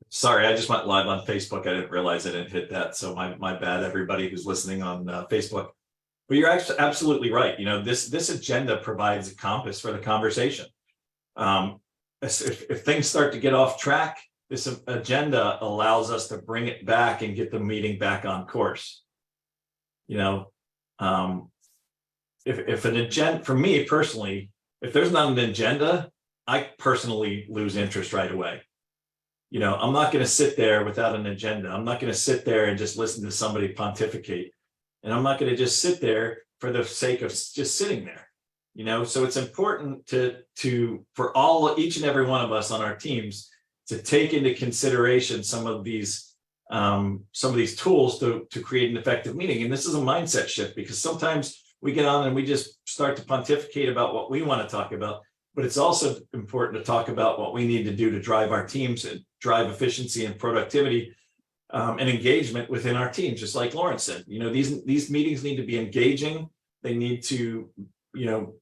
Sorry, I just went live on Facebook. I didn't realize I didn't hit that. So my bad, everybody who's listening on Facebook. But you're actually absolutely right. You know, this agenda provides a compass for the conversation. If things start to get off track, this agenda allows us to bring it back and get the meeting back on course. You know, if an agenda, for me personally, if there's not an agenda, I personally lose interest right away. You know, I'm not going to sit there without an agenda. I'm not going to sit there and just listen to somebody pontificate. And I'm not going to just sit there for the sake of just sitting there. You know, so it's important for each and every one of us on our teams to take into consideration some of these tools to create an effective meeting. And this is a mindset shift, because sometimes we get on and we just start to pontificate about what we want to talk about. But it's also important to talk about what we need to do to drive our teams and drive efficiency and productivity and engagement within our teams. Just like Lawrence said, you know, these meetings need to be engaging. They need to, you know,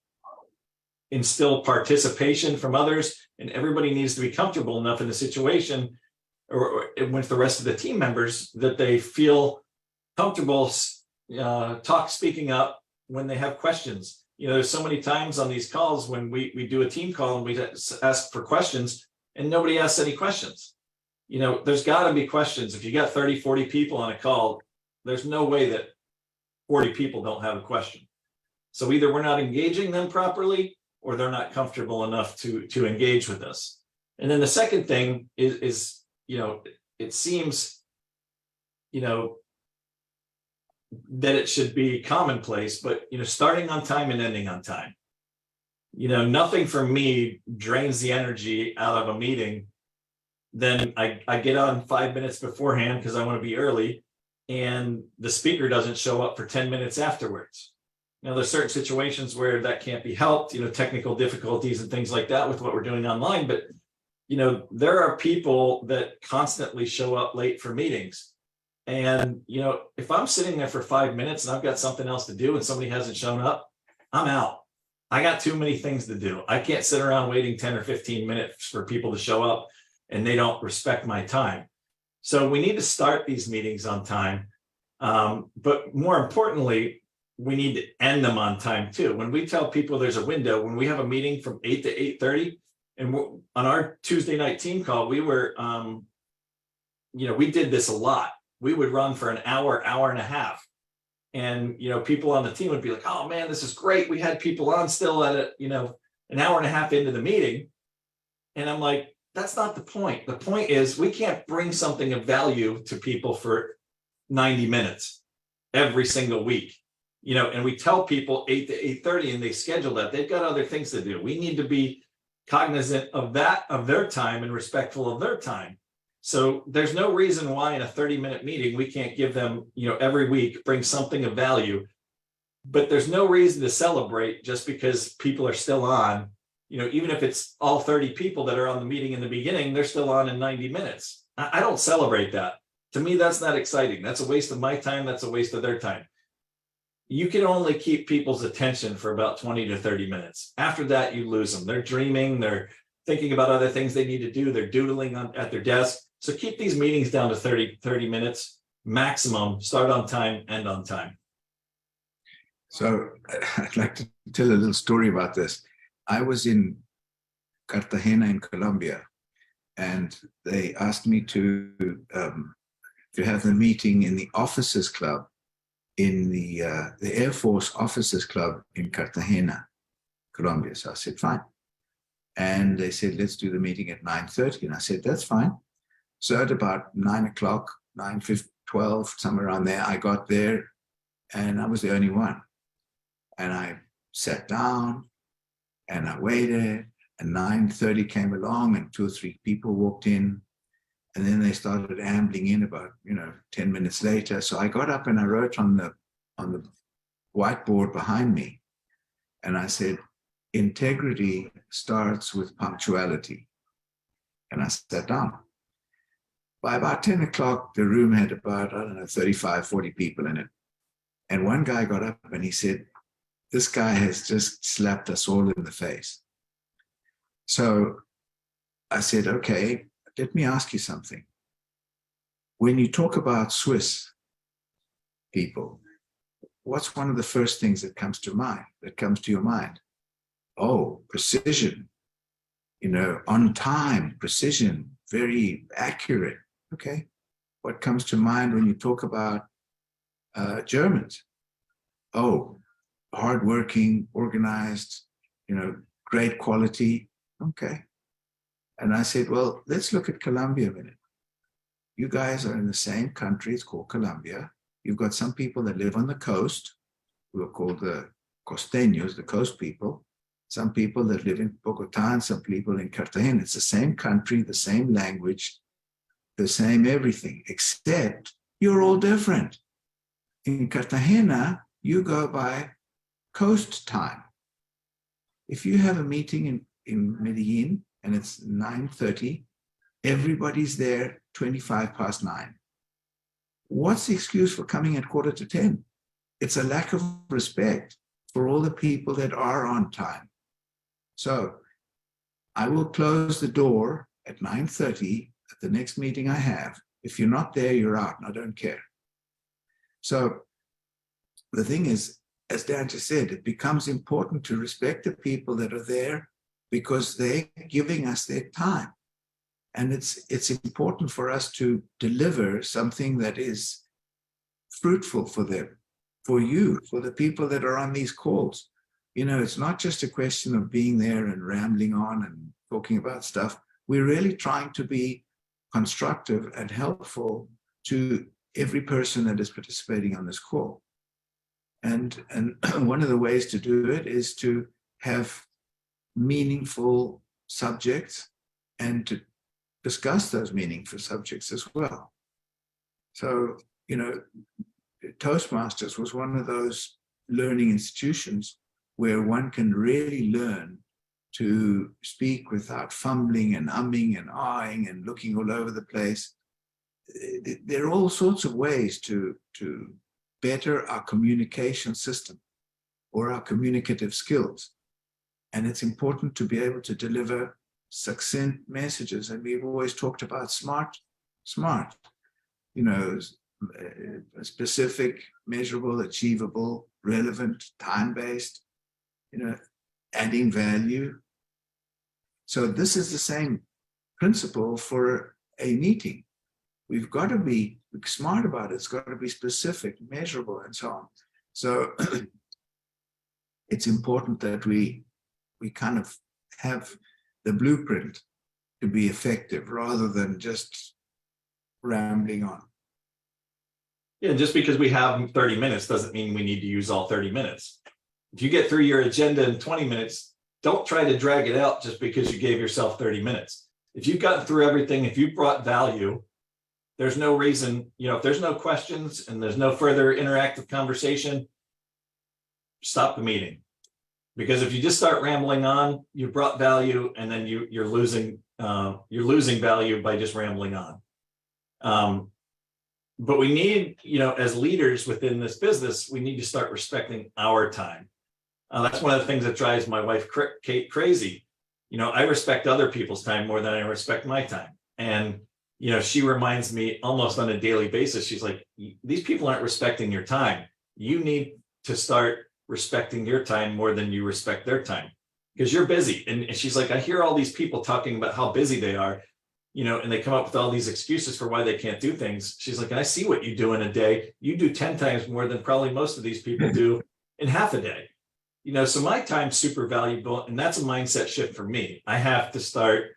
instill participation from others, and everybody needs to be comfortable enough in the situation or with the rest of the team members that they feel comfortable speaking up when they have questions. You know, there's so many times on these calls when we do a team call and we ask for questions and nobody asks any questions. You know, there's got to be questions. If you got 30, 40 people on a call, there's no way that 40 people don't have a question. So either we're not engaging them properly or they're not comfortable enough to engage with us. And then the second thing is, you know, it seems, you know, that it should be commonplace, but, you know, starting on time and ending on time. You know, nothing for me drains the energy out of a meeting. Then I get on 5 minutes beforehand because I want to be early, and the speaker doesn't show up for 10 minutes afterwards. Now, there's certain situations where that can't be helped, you know, technical difficulties and things like that with what we're doing online. But, you know, there are people that constantly show up late for meetings. And, you know, if I'm sitting there for 5 minutes and I've got something else to do and somebody hasn't shown up, I'm out. I got too many things to do. I can't sit around waiting 10 or 15 minutes for people to show up and they don't respect my time. So we need to start these meetings on time. But more importantly, we need to end them on time too. When we tell people there's a window, when we have a meeting from 8 to 8:30, and on our Tuesday night team call, we were, you know, we did this a lot. We would run for an hour, hour and a half. And, you know, people on the team would be like, oh man, this is great. We had people on still at you know, an hour and a half into the meeting. And I'm like, that's not the point. The point is we can't bring something of value to people for 90 minutes every single week. You know, and we tell people 8 to 8:30 and they schedule that. They've got other things to do. We need to be cognizant of that, of their time, and respectful of their time. So there's no reason why in a 30-minute meeting we can't give them, you know, every week, bring something of value. But there's no reason to celebrate just because people are still on. You know, even if it's all 30 people that are on the meeting in the beginning, they're still on in 90 minutes. I don't celebrate that. To me, that's not exciting. That's a waste of my time. That's a waste of their time. You can only keep people's attention for about 20 to 30 minutes. After that, you lose them. They're dreaming, they're thinking about other things they need to do, they're doodling at their desk. So keep these meetings down to 30 minutes maximum, start on time, end on time. So I'd like to tell a little story about this. I was in Cartagena in Colombia, and they asked me to have the meeting in the Officers Club in the Air Force Officers Club in Cartagena, Colombia. So I said, fine. And they said, let's do the meeting at 9:30. And I said, that's fine. So at about 9 o'clock, 9:12, somewhere around there, I got there and I was the only one. And I sat down and I waited, and 9:30 came along and 2 or 3 people walked in. And then they started ambling in about, 10 minutes later. So I got up and I wrote on the whiteboard behind me. And I said, integrity starts with punctuality. And I sat down. By about 10 o'clock, the room had about, 35, 40 people in it. And one guy got up and he said, this guy has just slapped us all in the face. So I said, okay, let me ask you something. when you talk about Swiss people, what's one of the first things that comes to your mind? Oh, precision, on time, precision, very accurate. Okay. What comes to mind when you talk about Germans? Oh, hardworking, organized, great quality. Okay. And I said, well, let's look at Colombia a minute. You guys are in the same country. It's called Colombia. You've got some people that live on the coast, who are called the costeños, the coast people. Some people that live in Bogota and some people in Cartagena. It's the same country, the same language, the same everything, except you're all different. In Cartagena, you go by coast time. If you have a meeting in Medellin and it's 9:30, everybody's there 25 past 9. What's the excuse for coming at 9:45? It's a lack of respect for all the people that are on time. So I will close the door at 9:30 at the next meeting I have. If you're not there, you're out, and I don't care. So the thing is, as Dan just said, it becomes important to respect the people that are there because they're giving us their time. And it's important for us to deliver something that is fruitful for them, for you, for the people that are on these calls. It's not just a question of being there and rambling on and talking about stuff. We're really trying to be constructive and helpful to every person that is participating on this call. And one of the ways to do it is to have meaningful subjects and to discuss those meaningful subjects as well. So, Toastmasters was one of those learning institutions where one can really learn to speak without fumbling and umming and ahhing and looking all over the place. There are all sorts of ways to better our communication system or our communicative skills. And it's important to be able to deliver succinct messages. And we've always talked about smart, specific, measurable, achievable, relevant, time-based, adding value. So this is the same principle for a meeting. We've got to be smart about it. It's got to be specific, measurable, and so on. So it's important that we kind of have the blueprint to be effective rather than just rambling on. Yeah, just because we have 30 minutes doesn't mean we need to use all 30 minutes. If you get through your agenda in 20 minutes, don't try to drag it out just because you gave yourself 30 minutes. If you've gotten through everything, if you brought value, there's no reason, if there's no questions and there's no further interactive conversation, stop the meeting. Because if you just start rambling on, you brought value and then you're losing value by just rambling on. But we need, as leaders within this business, we need to start respecting our time. That's one of the things that drives my wife, Kate, crazy. I respect other people's time more than I respect my time. And, she reminds me almost on a daily basis. She's like, these people aren't respecting your time. You need to start respecting your time more than you respect their time because you're busy. And she's like, I hear all these people talking about how busy they are, and they come up with all these excuses for why they can't do things. She's like, I see what you do in a day. You do 10 times more than probably most of these people do in half a day. So my time's super valuable, and that's a mindset shift for me. I have to start,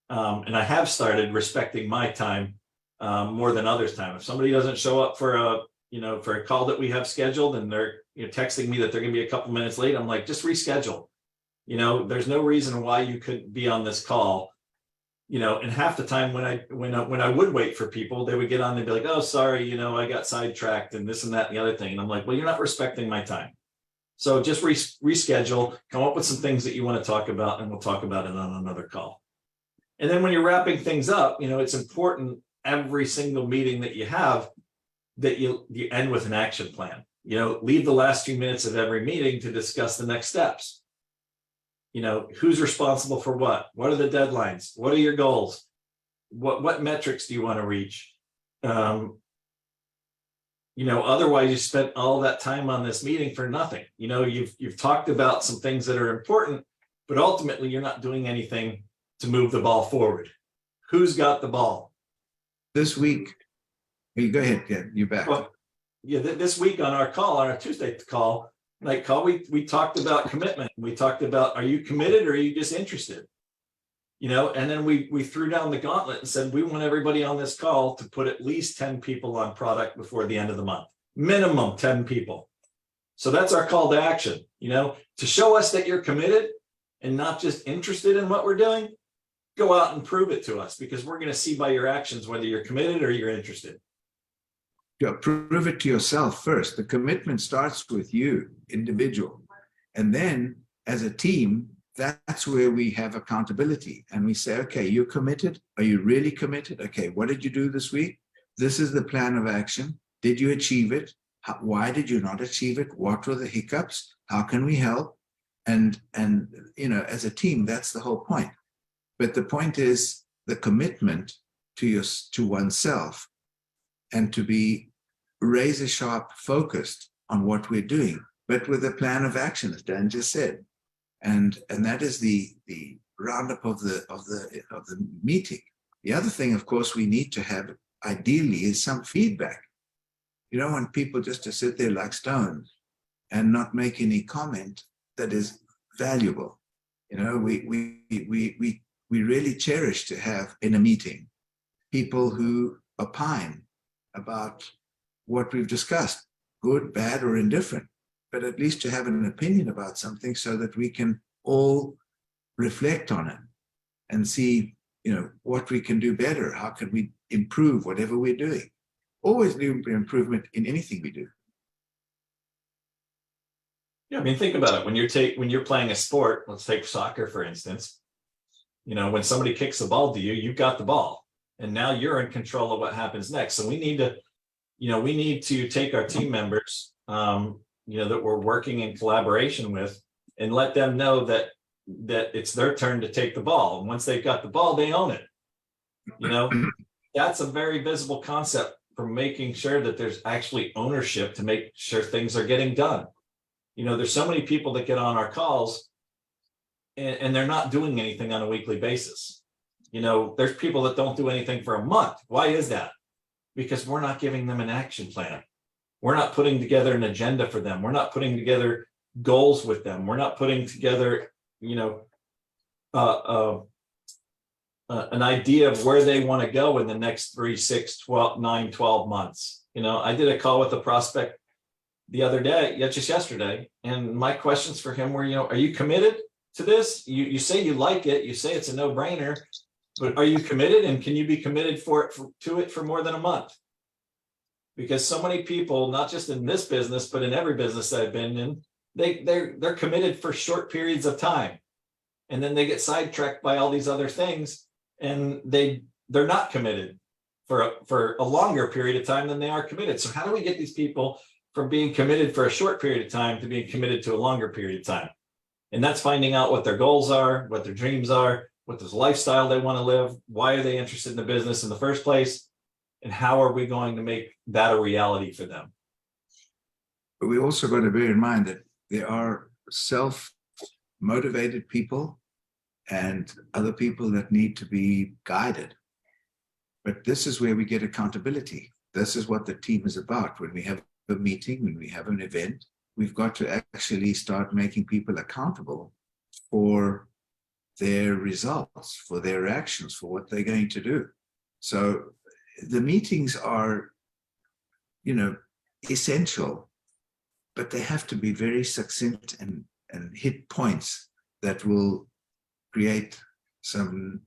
and I have started respecting my time more than others' time. If somebody doesn't show up for a call that we have scheduled and they're texting me that they're going to be a couple minutes late, I'm like, just reschedule. There's no reason why you couldn't be on this call. And half the time when I would wait for people, they would get on and be like, oh, sorry, I got sidetracked and this and that and the other thing. And I'm like, well, you're not respecting my time. So just reschedule, come up with some things that you want to talk about, and we'll talk about it on another call. And then when you're wrapping things up, it's important every single meeting that you have that you end with an action plan. Leave the last few minutes of every meeting to discuss the next steps. Who's responsible for what? What are the deadlines? What are your goals? What metrics do you want to reach? Otherwise you spent all that time on this meeting for nothing. You've talked about some things that are important, but ultimately you're not doing anything to move the ball forward. Who's got the ball? This week, you go ahead, yeah, you're back. Well, yeah, this week on our Tuesday call, we talked about commitment. We talked about, are you committed or are you just interested? And then we threw down the gauntlet and said, we want everybody on this call to put at least 10 people on product before the end of the month, minimum 10 people. So that's our call to action, to show us that you're committed and not just interested in what we're doing. Go out and prove it to us, because we're going to see by your actions whether you're committed or you're interested. Yeah, prove it to yourself first. The commitment starts with you, individual. And then as a team, that's where we have accountability. And we say, okay, you're committed. Are you really committed? Okay, what did you do this week? This is the plan of action. Did you achieve it? Why did you not achieve it? What were the hiccups? How can we help? And as a team, that's the whole point. But the point is the commitment to oneself, and to be razor sharp focused on what we're doing, but with a plan of action, as Dan just said. And that is the roundup of the meeting. The other thing, of course, we need to have ideally is some feedback. You don't want people just to sit there like stones and not make any comment that is valuable. We really cherish to have in a meeting people who opine about what we've discussed, good, bad, or indifferent, but at least to have an opinion about something so that we can all reflect on it and see, what we can do better. How can we improve whatever we're doing? Always new improvement in anything we do. Yeah, think about it. When you're playing a sport, let's take soccer, for instance. When somebody kicks the ball to you, you've got the ball, and now you're in control of what happens next. So we need to take our team members, that we're working in collaboration with, and let them know that it's their turn to take the ball. And once they've got the ball, they own it. That's a very visible concept for making sure that there's actually ownership to make sure things are getting done. There's so many people that get on our calls and they're not doing anything on a weekly basis. There's people that don't do anything for a month. Why is that? Because we're not giving them an action plan. We're not putting together an agenda for them. We're not putting together goals with them. We're not putting together, an idea of where they want to go in the next 3, 6, 12, 9, 12 months. I did a call with a prospect the other day, just yesterday, and my questions for him were, are you committed to this? You say you like it, you say it's a no-brainer, but are you committed, and can you be committed to it for more than a month? Because so many people, not just in this business, but in every business that I've been in, they're committed for short periods of time, and then they get sidetracked by all these other things, and they're not committed for a longer period of time than they are committed. So how do we get these people from being committed for a short period of time to being committed to a longer period of time? And that's finding out what their goals are, what their dreams are, what this lifestyle they want to live, why are they interested in the business in the first place, and how are we going to make that a reality for them? But we also got to bear in mind that there are self-motivated people and other people that need to be guided. But this is where we get accountability. This is what the team is about. When we have a meeting, when we have an event, we've got to actually start making people accountable for their results, for their actions, for what they're going to do. So the meetings are, essential, but they have to be very succinct and hit points that will create some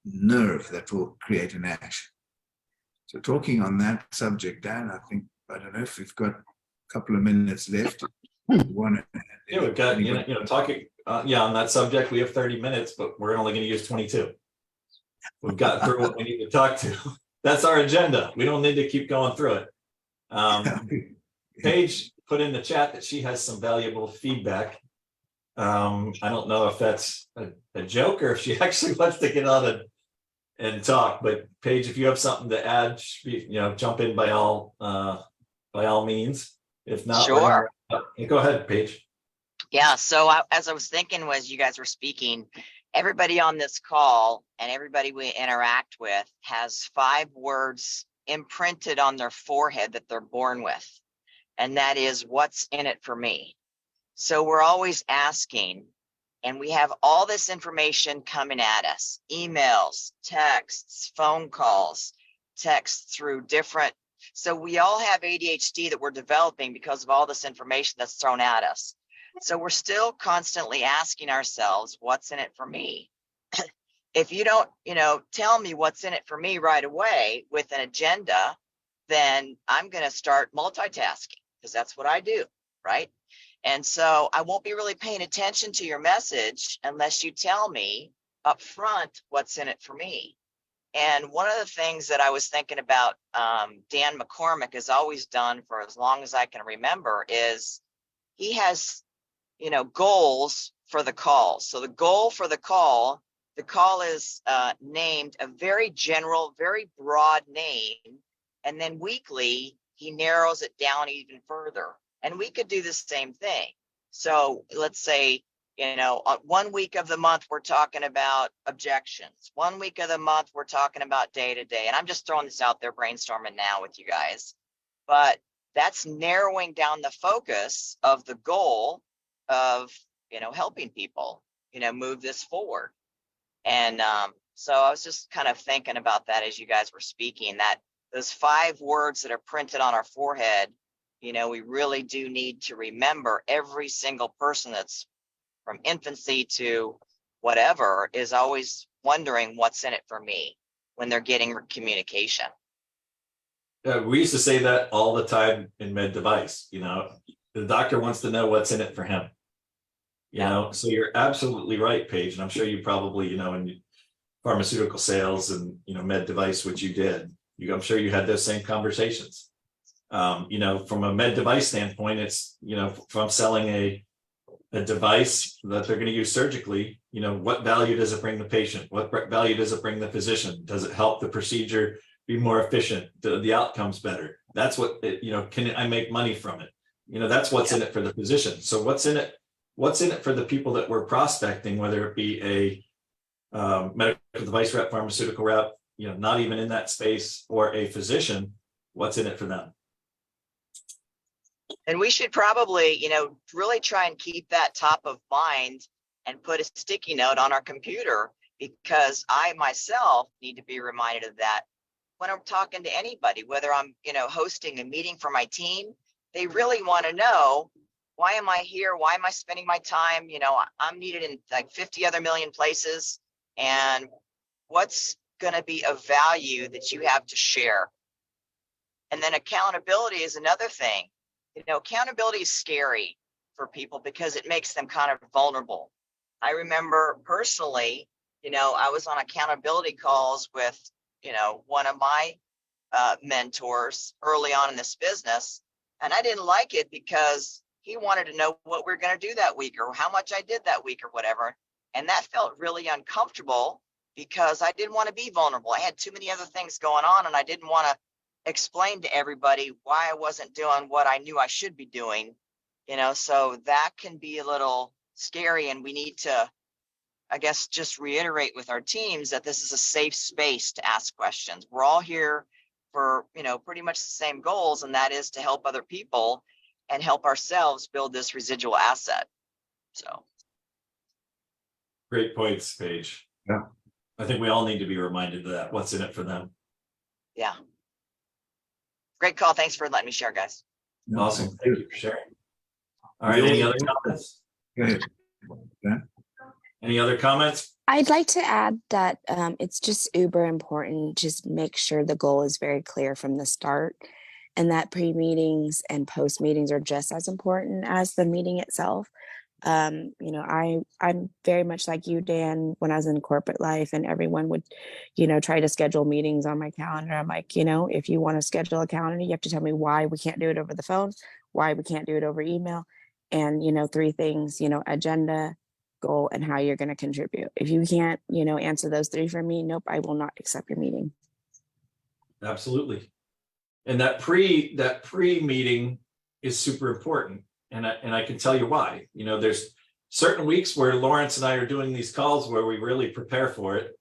nerve, that will create an action. So talking on that subject, Dan, I don't know if we've got a couple of minutes left. We've got, talking, on that subject, we have 30 minutes, but we're only going to use 22. We've got through what we need to talk to. That's our agenda. We don't need to keep going through it. Paige put in the chat that she has some valuable feedback. I don't know if that's a joke or if she actually wants to get on and talk. But Paige, if you have something to add, jump in by all means. If not, we're Sure. gonna go ahead, Paige. Yeah. So as I was thinking, was you guys were speaking, everybody on this call and everybody we interact with has 5 words imprinted on their forehead that they're born with. And that is, what's in it for me? So we're always asking, and we have all this information coming at us, emails, texts, phone calls, texts through different. So we all have ADHD that we're developing because of all this information that's thrown at us. So we're still constantly asking ourselves, what's in it for me? If you don't, tell me what's in it for me right away with an agenda, then I'm going to start multitasking because that's what I do, right? And so I won't be really paying attention to your message unless you tell me up front what's in it for me. And one of the things that I was thinking about, Dan McCormick has always done for as long as I can remember, is he has, goals for the call. So the goal for the call is named a very general, very broad name. And then weekly, he narrows it down even further. And we could do the same thing. So let's say, 1 week of the month, we're talking about objections. 1 week of the month, we're talking about day to day. And I'm just throwing this out there, brainstorming now with you guys. But that's narrowing down the focus of the goal of, helping people, move this forward. And so I was just kind of thinking about that as you guys were speaking, that those 5 words that are printed on our forehead, we really do need to remember. Every single person that's from infancy to whatever is always wondering what's in it for me when they're getting communication. We used to say that all the time in med device. The doctor wants to know what's in it for him. So you're absolutely right, Paige, and I'm sure you probably, in pharmaceutical sales and med device, which you did, I'm sure you had those same conversations. From a med device standpoint, it's from selling a device that they're going to use surgically, what value does it bring the patient? What value does it bring the physician? Does it help the procedure be more efficient? The outcomes better? That's what can I make money from it? That's what's in it for the physician. So what's in it for the people that we're prospecting, whether it be a medical device rep, pharmaceutical rep, not even in that space, or a physician? What's in it for them? And we should probably, really try and keep that top of mind and put a sticky note on our computer, because I myself need to be reminded of that when I'm talking to anybody, whether I'm, hosting a meeting for my team. They really want to know, why am I here? Why am I spending my time? I'm needed in like 50 other million places. And what's going to be of value that you have to share? And then accountability is another thing. Accountability is scary for people because it makes them kind of vulnerable. I remember personally, I was on accountability calls with, one of my mentors early on in this business, and I didn't like it because he wanted to know what we're going to do that week or how much I did that week or whatever. And that felt really uncomfortable because I didn't want to be vulnerable. I had too many other things going on, and I didn't want to explain to everybody why I wasn't doing what I knew I should be doing, so that can be a little scary. And we need to, I guess, just reiterate with our teams that this is a safe space to ask questions. We're all here for, pretty much the same goals, and that is to help other people and help ourselves build this residual asset. So. Great points, Paige. Yeah. I think we all need to be reminded of that. What's in it for them? Yeah. Great call. Thanks for letting me share, guys. Awesome. Thank you for sharing. All right. Any other comments? Go ahead. Yeah. Any other comments? I'd like to add that it's just uber important. Just make sure the goal is very clear from the start, and that pre-meetings and post-meetings are just as important as the meeting itself. I'm very much like you, Dan, when I was in corporate life, and everyone would, try to schedule meetings on my calendar. I'm like, if you want to schedule a calendar, you have to tell me why we can't do it over the phone, why we can't do it over email. And, 3 things, agenda, goal and how you're going to contribute. If you can't, answer those 3 for me, nope, I will not accept your meeting. Absolutely. And that pre-meeting is super important. And I can tell you why. There's certain weeks where Lawrence and I are doing these calls where we really prepare for it.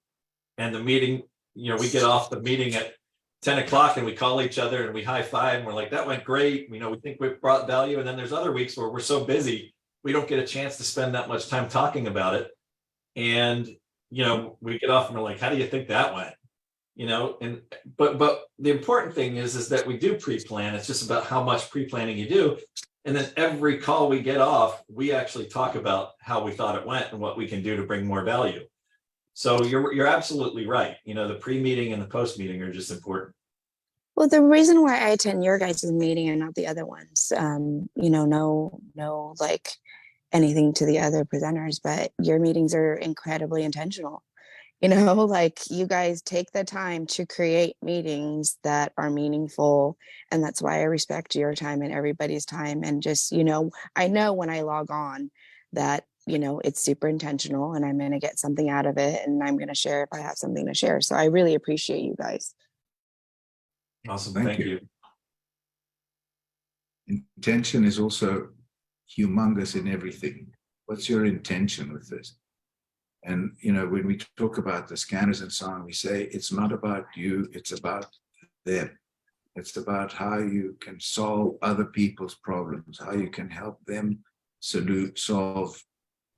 And the meeting, we get off the meeting at 10 o'clock and we call each other and we high five and we're like, that went great. We think we've brought value. And then there's other weeks where we're so busy, we don't get a chance to spend that much time talking about it. And, we get off and we're like, how do you think that went? But the important thing is that we do pre-plan. It's just about how much pre-planning you do. And then every call we get off, we actually talk about how we thought it went and what we can do to bring more value. So you're absolutely right. The pre-meeting and the post-meeting are just important. Well, the reason why I attend your guys' meeting and not the other ones, no like anything to the other presenters, but your meetings are incredibly intentional. Like you guys take the time to create meetings that are meaningful. And that's why I respect your time and everybody's time. And just, I know when I log on that, it's super intentional and I'm going to get something out of it and I'm going to share if I have something to share. So I really appreciate you guys. Awesome. Thank Thank you. you. Intention is also humongous in everything. What's your intention with this? And, when we talk about the scanners and so on, we say it's not about you, it's about them. It's about how you can solve other people's problems, how you can help them solve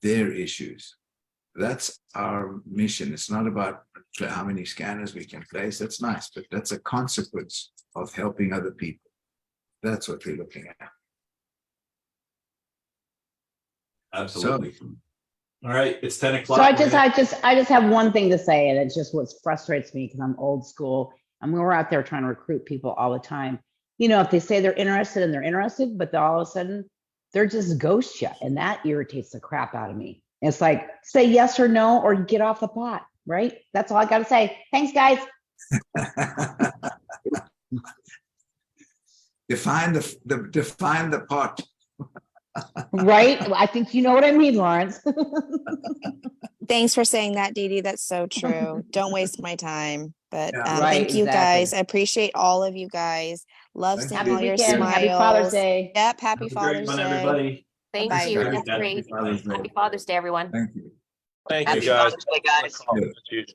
their issues. That's our mission. It's not about how many scanners we can place. That's nice, but that's a consequence of helping other people. That's what we're looking at. Absolutely. All right, it's 10 o'clock. So I just have one thing to say, and it's just what frustrates me because I'm old school. And we're out there trying to recruit people all the time. If they say they're interested and they're interested, but all of a sudden they're just ghost you, and that irritates the crap out of me. It's like, say yes or no, or get off the pot, right? That's all I got to say. Thanks, guys. Define the pot. Right? I think you know what I mean, Lawrence. Thanks for saying that, Dee Dee. That's so true. Don't waste my time. But Yeah. Right, thank you exactly. guys. I appreciate all of you guys. Love Thank seeing you. Happy all your weekend. smiles. Happy Father's Day. Yep. Happy Have a great Father's one, Day. everybody. Thank Bye. you. Guys. That's great. Father's Day. Happy Father's Day, everyone. Thank you. Thank Happy you, guys. Father's Day, guys. Yeah. As usual.